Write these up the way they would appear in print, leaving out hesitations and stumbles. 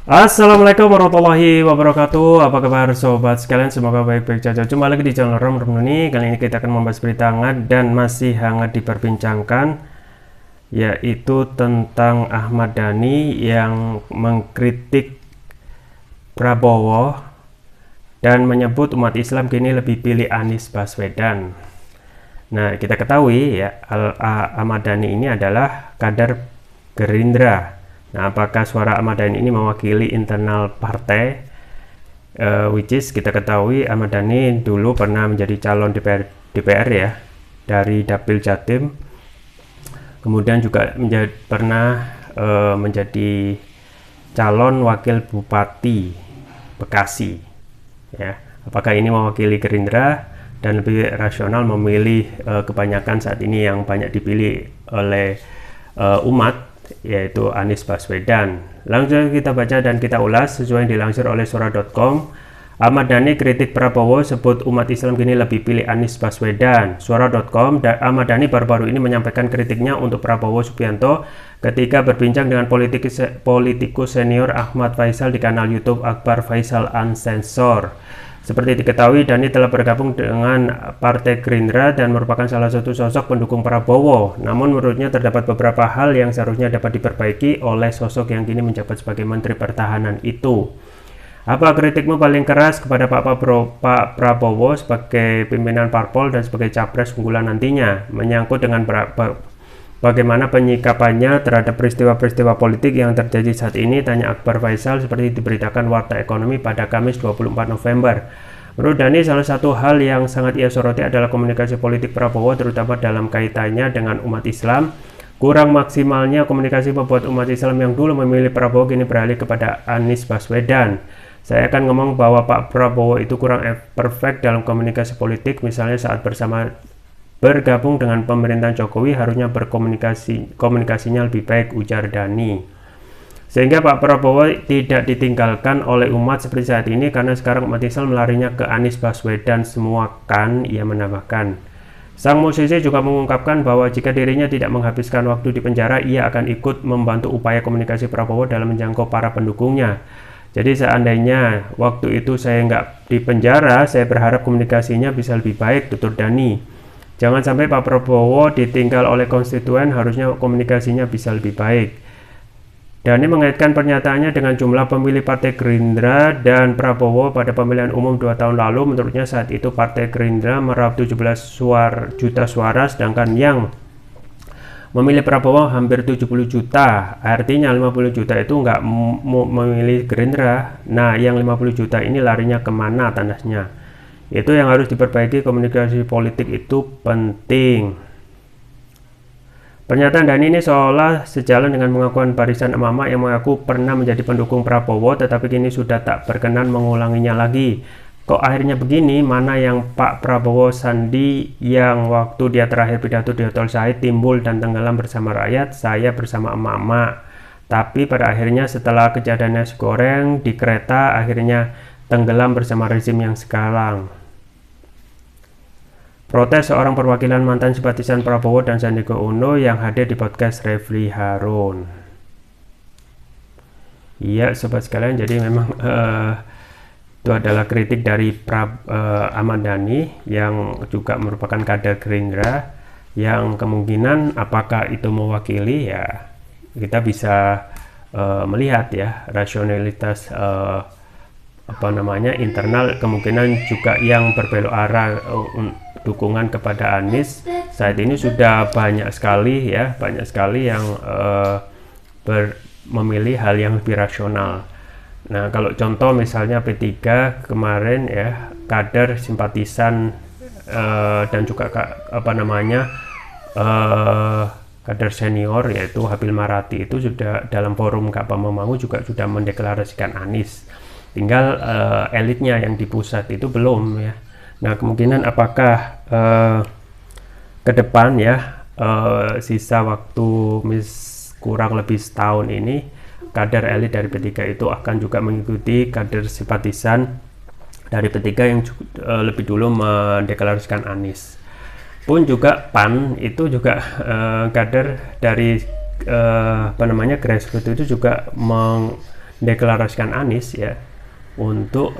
Assalamualaikum warahmatullahi wabarakatuh. Apa kabar sobat sekalian? Semoga baik-baik saja. Jumpa lagi di channel Rom Nuni. Kali ini kita akan membahas berita hangat dan masih hangat diperbincangkan, yaitu tentang Ahmad Dhani yang mengkritik Prabowo dan menyebut umat Islam kini lebih pilih Anies Baswedan. Nah, kita ketahui ya, Ahmad Dhani ini adalah kader Gerindra. Nah, apakah suara Ahmad Dhani ini mewakili internal partai? Which is kita ketahui Ahmad Dhani dulu pernah menjadi calon DPR ya, dari Dapil Jatim. Kemudian juga pernah menjadi calon wakil Bupati Bekasi. Ya, apakah ini mewakili Gerindra dan lebih rasional memilih kebanyakan saat ini yang banyak dipilih oleh umat, yaitu Anies Baswedan. Langsung kita baca dan kita ulas sesuai yang dilansir oleh suara.com. Ahmad Dhani kritik Prabowo, sebut umat Islam kini lebih pilih Anies Baswedan. Suara.com, Ahmad Dhani baru-baru ini menyampaikan kritiknya untuk Prabowo Subianto ketika berbincang dengan politikus senior Ahmad Faisal di kanal YouTube Akbar Faisal Uncensored. Seperti diketahui, Dhani telah bergabung dengan Partai Gerindra dan merupakan salah satu sosok pendukung Prabowo. Namun menurutnya terdapat beberapa hal yang seharusnya dapat diperbaiki oleh sosok yang kini menjabat sebagai Menteri Pertahanan itu. Apa kritikmu paling keras kepada Pak Prabowo sebagai pimpinan parpol dan sebagai capres unggulan nantinya? Menyangkut dengan bagaimana penyikapannya terhadap peristiwa-peristiwa politik yang terjadi saat ini, tanya Akbar Faisal seperti diberitakan Warta Ekonomi pada Kamis 24 November. Menurut Dhani, salah satu hal yang sangat ia soroti adalah komunikasi politik Prabowo, terutama dalam kaitannya dengan umat Islam. Kurang maksimalnya komunikasi membuat umat Islam yang dulu memilih Prabowo kini beralih kepada Anies Baswedan. Saya akan ngomong bahwa Pak Prabowo itu kurang perfect dalam komunikasi politik, misalnya saat bergabung dengan pemerintahan Jokowi harusnya komunikasinya lebih baik, ujar Dhani. Sehingga Pak Prabowo tidak ditinggalkan oleh umat seperti saat ini, karena sekarang umat Islam melarinya ke Anies Baswedan semua kan, ia menambahkan. Sang musisi juga mengungkapkan bahwa jika dirinya tidak menghabiskan waktu di penjara, ia akan ikut membantu upaya komunikasi Prabowo dalam menjangkau para pendukungnya. Jadi seandainya waktu itu saya nggak di penjara, saya berharap komunikasinya bisa lebih baik, tutur Dhani. Jangan sampai Pak Prabowo ditinggal oleh konstituen, harusnya komunikasinya bisa lebih baik. Dhani mengaitkan pernyataannya dengan jumlah pemilih Partai Gerindra dan Prabowo pada pemilihan umum 2 tahun lalu. Menurutnya saat itu Partai Gerindra meraup 17 juta suara, sedangkan yang memilih Prabowo hampir 70 juta. Artinya 50 juta itu nggak memilih Gerindra. Nah, yang 50 juta ini larinya kemana tandasnya? Itu yang harus diperbaiki, komunikasi politik itu penting. Pernyataan Dhani ini seolah sejalan dengan pengakuan barisan emak-emak yang mengaku pernah menjadi pendukung Prabowo tetapi kini sudah tak berkenan mengulanginya lagi. Kok akhirnya begini? Mana yang Pak Prabowo Sandi yang waktu dia terakhir pidato di Hotel Said timbul dan tenggelam bersama rakyat, saya bersama emak-emak. Tapi pada akhirnya setelah kejadian nasi goreng di kereta akhirnya tenggelam bersama rezim yang sekarang. Protes seorang perwakilan mantan simpatisan Prabowo dan Sandiaga Uno yang hadir di podcast Refli Harun. Iya sobat sekalian, jadi memang itu adalah kritik dari Ahmad Dhani yang juga merupakan kader Gerindra, yang kemungkinan apakah itu mewakili, ya kita bisa melihat ya rasionalitas internal, kemungkinan juga yang berbelok arah dukungan kepada Anies saat ini sudah banyak sekali yang memilih hal yang lebih rasional. Nah, kalau contoh misalnya P3 kemarin ya, kader simpatisan dan juga kader senior yaitu Habil Marati itu sudah dalam forum Kapa Memangu juga sudah mendeklarasikan Anies. Tinggal elitnya yang di pusat itu belum ya. Nah, kemungkinan apakah ke depan ya sisa waktu kurang lebih setahun ini kader elit dari P3 itu akan juga mengikuti kader simpatisan dari P3 yang lebih dulu mendeklarasikan Anies. Pun juga PAN itu juga kader dari grassroots itu juga mendeklarasikan Anies ya untuk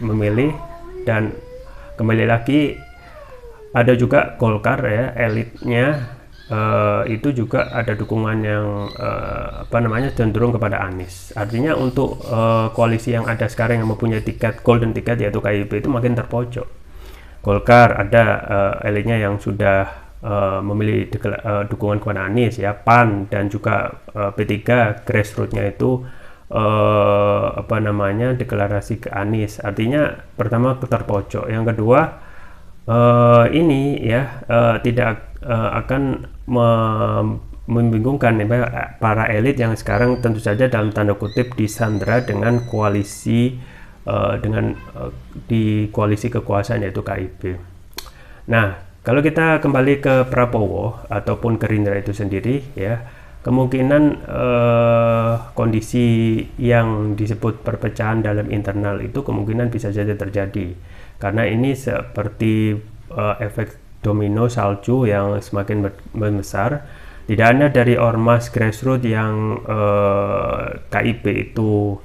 memilih. Dan kembali lagi ada juga Golkar ya, elitnya itu juga ada dukungan yang cenderung kepada Anies. Artinya untuk koalisi yang ada sekarang yang mempunyai tiket golden ticket yaitu KIP itu makin terpojok. Golkar ada elitnya yang sudah memilih dukungan kepada Anies ya, PAN dan juga P3 grassroots-nya itu deklarasi ke Anies. Artinya pertama terpojok, yang kedua tidak akan membingungkan para elit yang sekarang tentu saja dalam tanda kutip disandra dengan koalisi di koalisi kekuasaan yaitu KIP. Nah, kalau kita kembali ke Prabowo ataupun Gerindra itu sendiri ya, kemungkinan kondisi yang disebut perpecahan dalam internal itu kemungkinan bisa saja terjadi, karena ini seperti efek domino salju yang semakin membesar. Tidak hanya dari ormas grassroots yang KIP itu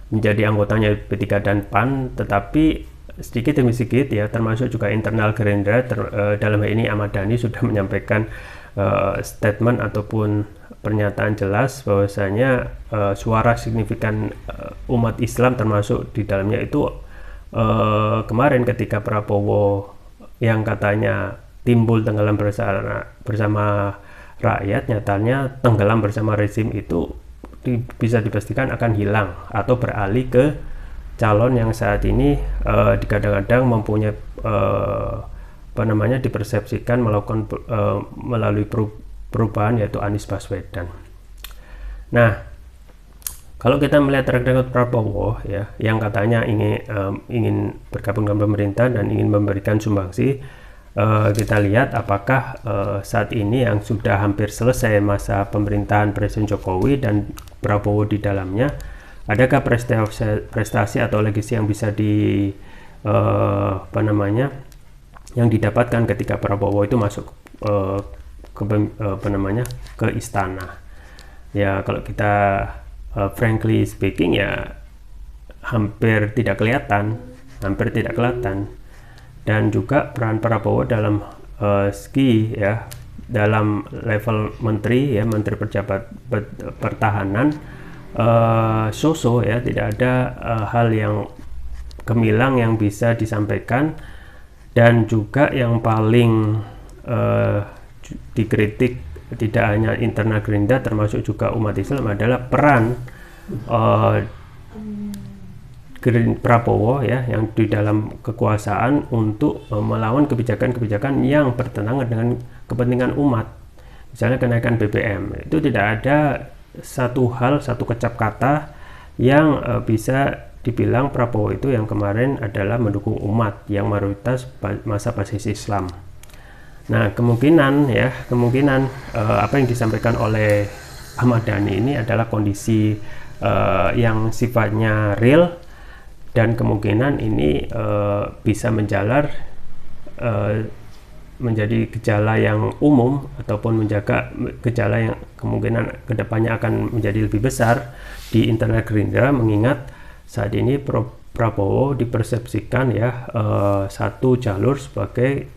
menjadi anggotanya P3 dan PAN, tetapi sedikit demi sedikit ya, termasuk juga internal Gerindra. Dalam hal ini Ahmad Dhani sudah menyampaikan statement ataupun pernyataan jelas bahwasanya suara signifikan umat Islam termasuk di dalamnya itu kemarin ketika Prabowo yang katanya timbul tenggelam bersama rakyat, nyatanya tenggelam bersama rezim itu bisa dipastikan akan hilang atau beralih ke calon yang saat ini kadang-kadang mempunyai dipersepsikan melakukan melalui perubahan yaitu Anies Baswedan. Nah, kalau kita melihat track record Prabowo ya, yang katanya ingin bergabung dengan pemerintah dan ingin memberikan sumbangsi, kita lihat apakah saat ini yang sudah hampir selesai masa pemerintahan Presiden Jokowi dan Prabowo di dalamnya, adakah prestasi atau legasi yang bisa yang didapatkan ketika Prabowo itu masuk ke istana. Ya, kalau kita frankly speaking ya hampir tidak kelihatan. Dan juga peran Prabowo dalam segi ya, dalam level menteri ya, menteri pejabat pertahanan, ya tidak ada hal yang gemilang yang bisa disampaikan. Dan juga yang paling dikritik tidak hanya internal Gerindra termasuk juga umat Islam adalah peran Prabowo ya, yang di dalam kekuasaan untuk melawan kebijakan-kebijakan yang bertentangan dengan kepentingan umat. Misalnya kenaikan BBM, itu tidak ada satu kecap kata yang bisa dibilang Prabowo itu yang kemarin adalah mendukung umat yang mayoritas masa basis Islam. Nah, kemungkinan apa yang disampaikan oleh Ahmad Dhani ini adalah kondisi yang sifatnya real, dan kemungkinan ini bisa menjalar menjadi gejala yang umum ataupun menjaga gejala yang kemungkinan kedepannya akan menjadi lebih besar di internal Gerindra, mengingat saat ini Prabowo dipersepsikan ya satu jalur sebagai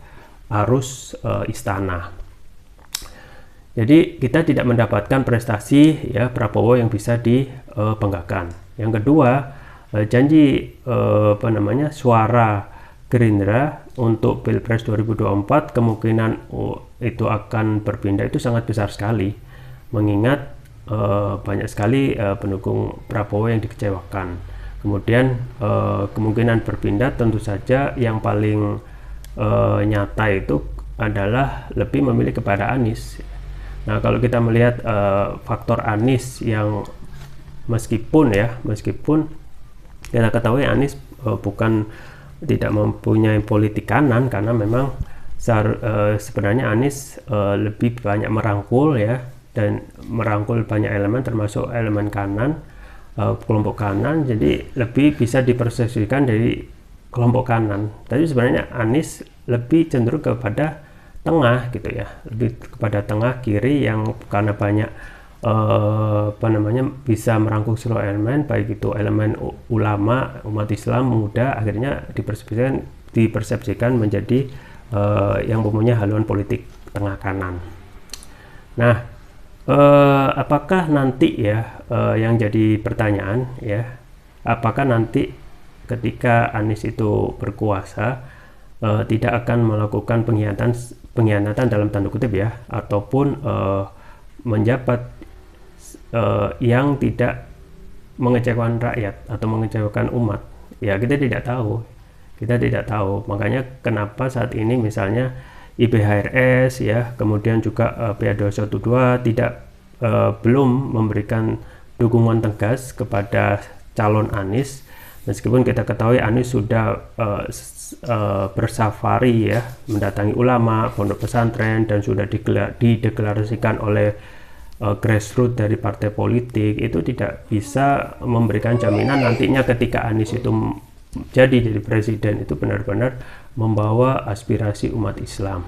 arus istana. Jadi kita tidak mendapatkan prestasi ya Prabowo yang bisa dibanggakan. Yang kedua, janji suara Gerindra untuk Pilpres 2024 kemungkinan itu akan berpindah itu sangat besar sekali, mengingat banyak sekali pendukung Prabowo yang dikecewakan. Kemudian kemungkinan berpindah tentu saja yang paling nyata itu adalah lebih memilih kepada Anies. Nah, kalau kita melihat faktor Anies yang meskipun kita ketahui Anies bukan tidak mempunyai politik kanan, karena memang sebenarnya Anies lebih banyak merangkul ya, dan merangkul banyak elemen termasuk elemen kanan, kelompok kanan, jadi lebih bisa dipersepsikan dari kelompok kanan. Tapi sebenarnya Anies lebih cenderung kepada tengah gitu ya, lebih kepada tengah kiri yang karena banyak bisa merangkul seluruh elemen, baik itu elemen ulama, umat Islam, muda, akhirnya dipersepsikan menjadi yang mempunyai haluan politik tengah kanan. Nah, apakah nanti ya yang jadi pertanyaan ya, apakah nanti ketika Anies itu berkuasa tidak akan melakukan pengkhianatan dalam tanda kutip ya, ataupun menjabat yang tidak mengecewakan rakyat atau mengecewakan umat? Ya, kita tidak tahu. Makanya kenapa saat ini misalnya IBHRS ya, kemudian juga PA212 belum memberikan dukungan tegas kepada calon Anies, meskipun kita ketahui Anies sudah bersafari ya, mendatangi ulama, pondok pesantren, dan sudah dideklarasikan oleh grassroots dari partai politik. Itu tidak bisa memberikan jaminan nantinya ketika Anies itu jadi presiden itu benar-benar membawa aspirasi umat Islam.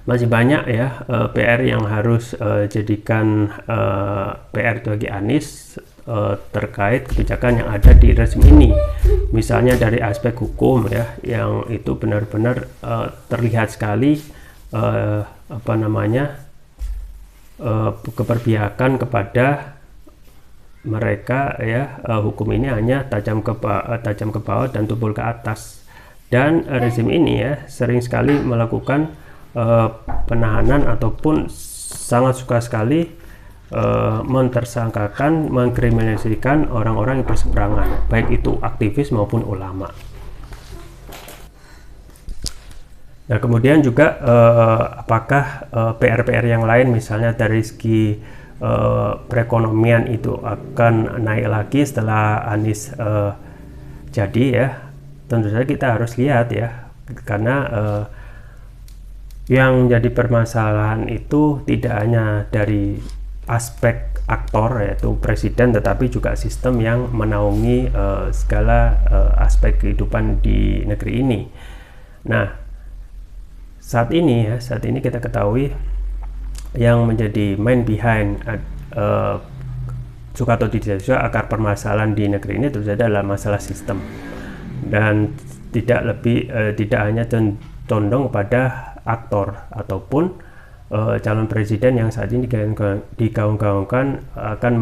Masih banyak ya PR yang harus jadikan PR bagi Anies terkait kebijakan yang ada di rezim ini. Misalnya dari aspek hukum ya, yang itu benar-benar terlihat sekali keberpihakan kepada mereka ya, hukum ini hanya tajam ke bawah dan tumpul ke atas. Dan rezim ini ya sering sekali melakukan penahanan ataupun sangat suka sekali mentersangkakan, mengkriminalisasikan orang-orang yang berseberangan, baik itu aktivis maupun ulama. Nah, kemudian juga apakah PR-PR yang lain misalnya dari segi perekonomian itu akan naik lagi setelah Anies jadi ya? Tentu saja kita harus lihat ya, karena yang jadi permasalahan itu tidak hanya dari aspek aktor yaitu presiden, tetapi juga sistem yang menaungi segala aspek kehidupan di negeri ini. Nah, saat ini kita ketahui yang menjadi main behind suka atau tidak suka akar permasalahan di negeri ini tentu saja adalah masalah sistem, dan tidak hanya condong kepada aktor ataupun calon presiden yang saat ini digaung-gaungkan akan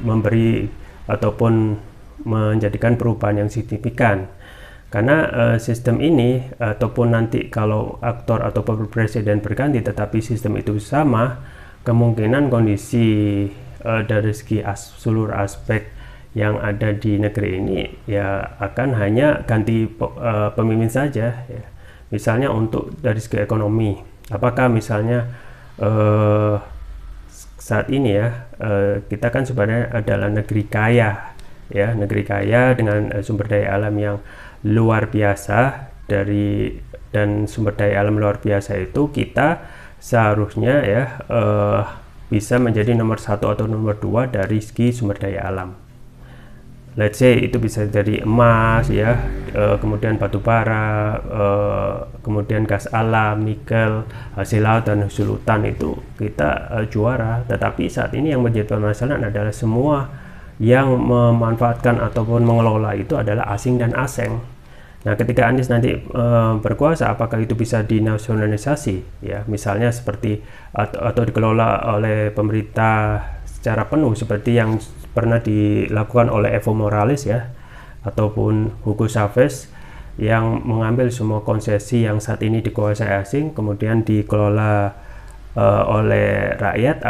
memberi ataupun menjadikan perubahan yang signifikan. Karena sistem ini ataupun nanti kalau aktor atau presiden berganti tetapi sistem itu sama, kemungkinan kondisi dari segi seluruh aspek yang ada di negeri ini ya akan hanya ganti pemimpin saja ya. Misalnya untuk dari segi ekonomi, apakah misalnya saat ini ya kita kan sebenarnya adalah negeri kaya ya, negeri kaya dengan sumber daya alam yang luar biasa, dan sumber daya alam luar biasa itu kita seharusnya ya bisa menjadi nomor 1 atau nomor 2 dari segi sumber daya alam. Let's say itu bisa dari emas ya, kemudian batu bara, kemudian gas alam, nikel, hasil laut dan hasil hutan, itu kita juara. Tetapi saat ini yang menjadi permasalahan adalah semua yang memanfaatkan ataupun mengelola itu adalah asing dan asing. Nah, ketika Anies nanti berkuasa, apakah itu bisa dinasionalisasi ya, misalnya seperti atau dikelola oleh pemerintah secara penuh seperti yang pernah dilakukan oleh Evo Morales ya, ataupun Hugo Chavez yang mengambil semua konsesi yang saat ini dikuasai asing kemudian dikelola oleh rakyat,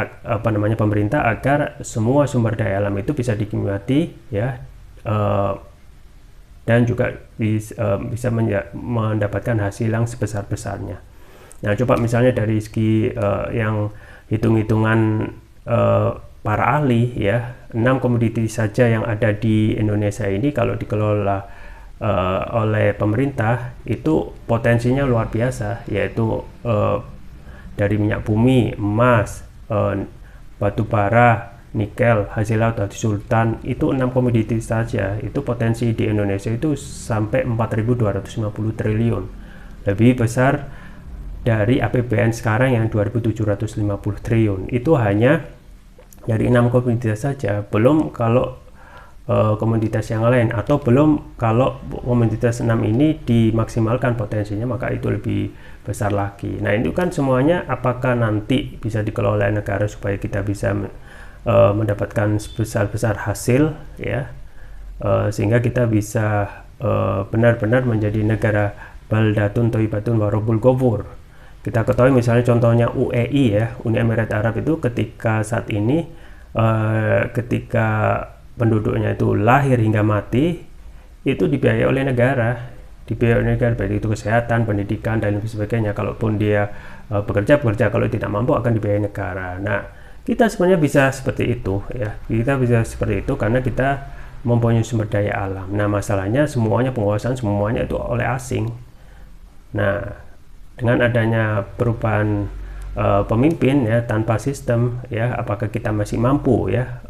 pemerintah, agar semua sumber daya alam itu bisa dinikmati ya, dan juga bisa mendapatkan hasil yang sebesar-besarnya. Nah, coba misalnya dari segi yang hitung-hitungan para ahli ya, 6 komoditi saja yang ada di Indonesia ini kalau dikelola oleh pemerintah itu potensinya luar biasa, yaitu dari minyak bumi, emas, batu bara, nikel, hasil laut, hasil hutan, itu 6 komoditi saja. Itu potensi di Indonesia itu sampai 4.250 triliun. Lebih besar dari APBN sekarang yang 2.750 triliun. Itu hanya dari 6 komoditas saja, belum kalau komoditas yang lain, atau belum kalau komoditas 6 ini dimaksimalkan potensinya, maka itu lebih besar lagi. Nah, itu kan semuanya apakah nanti bisa dikelola negara supaya kita bisa mendapatkan sebesar-besar hasil ya, sehingga kita bisa benar-benar menjadi negara baldatun thayyibatun wa rabbul ghafur. Kita ketahui misalnya contohnya UEI ya, Uni Emirat Arab itu ketika saat ini ketika penduduknya itu lahir hingga mati itu dibiayai oleh negara, baik itu kesehatan, pendidikan dan lain sebagainya. Kalaupun dia bekerja, kalau tidak mampu akan dibiayai negara. Nah, kita sebenarnya bisa seperti itu ya, kita bisa seperti itu karena kita mempunyai sumber daya alam. Nah, masalahnya semuanya penguasaan semuanya itu oleh asing. Nah, dengan adanya perubahan pemimpin ya tanpa sistem ya, apakah kita masih mampu ya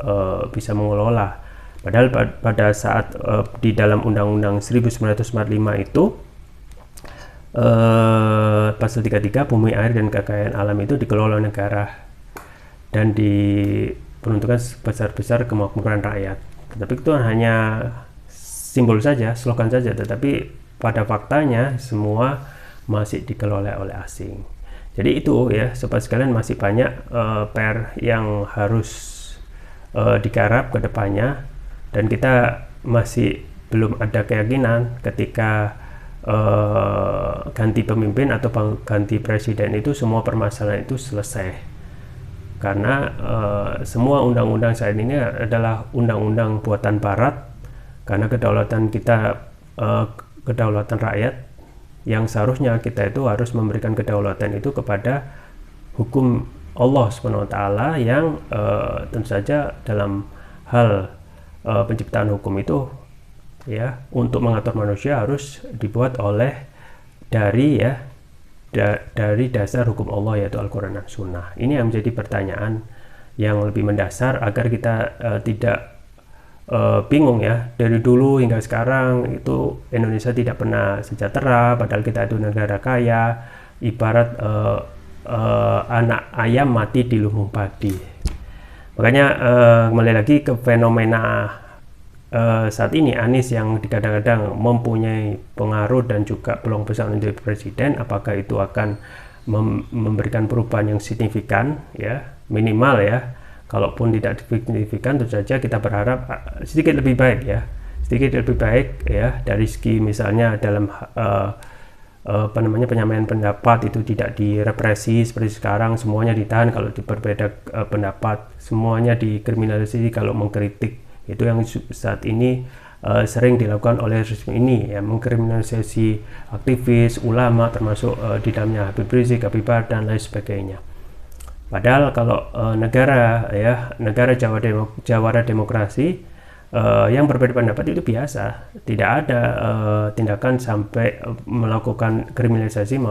bisa mengelola. Padahal pada saat di dalam Undang-Undang 1945 itu pasal 33 bumi, air dan kekayaan alam itu dikelola negara dan diperuntukkan sebesar-besar kemakmuran rakyat. Tetapi itu hanya simbol saja, slogan saja, tetapi pada faktanya semua masih dikelola oleh asing. Jadi itu ya, sobat sekalian, masih banyak PR yang harus digarap ke depannya, dan kita masih belum ada keyakinan ketika ganti pemimpin atau ganti presiden itu semua permasalahan itu selesai. Karena semua undang-undang saat ini adalah undang-undang buatan barat, karena kedaulatan kita, kedaulatan rakyat, yang seharusnya kita itu harus memberikan kedaulatan itu kepada hukum Allah SWT yang tentu saja dalam hal penciptaan hukum itu ya, untuk mengatur manusia harus dibuat dari dasar hukum Allah, yaitu Al-Quran dan Sunnah. Ini yang menjadi pertanyaan yang lebih mendasar agar kita tidak bingung ya, dari dulu hingga sekarang itu Indonesia tidak pernah sejahtera, padahal kita itu negara kaya, ibarat anak ayam mati di lumbung padi. Makanya kembali lagi ke fenomena saat ini, Anies yang kadang-kadang mempunyai pengaruh dan juga peluang besar menjadi presiden, apakah itu akan memberikan perubahan yang signifikan ya, minimal ya. Kalaupun tidak signifikan, tentu saja kita berharap sedikit lebih baik ya, dari segi misalnya dalam penyampaian pendapat itu tidak direpresi seperti sekarang, semuanya ditahan kalau berbeda pendapat, semuanya dikriminalisasi kalau mengkritik. Itu yang saat ini sering dilakukan oleh rezim ini ya, mengkriminalisasi aktivis, ulama, termasuk di dalamnya Habib Rizik, Habib Bahar dan lain sebagainya. Padahal kalau negara jawara demokrasi yang berbeda pendapat itu biasa, tidak ada tindakan sampai melakukan kriminalisasi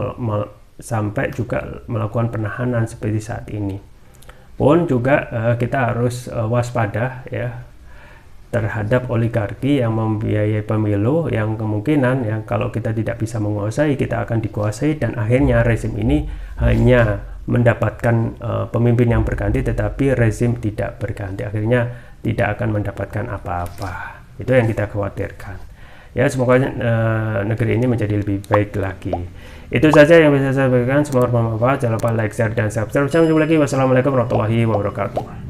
sampai juga melakukan penahanan seperti saat ini. Pun juga kita harus waspada ya terhadap oligarki yang membiayai pemilu, yang kemungkinan yang kalau kita tidak bisa menguasai, kita akan dikuasai, dan akhirnya rezim ini hanya mendapatkan pemimpin yang berganti tetapi rezim tidak berganti, akhirnya tidak akan mendapatkan apa-apa. Itu yang kita khawatirkan ya. Semoga negeri ini menjadi lebih baik lagi. Itu saja yang bisa saya sampaikan, semoga bermanfaat. Jangan lupa like, share dan subscribe. Sampai jumpa lagi. Wassalamualaikum warahmatullahi wabarakatuh.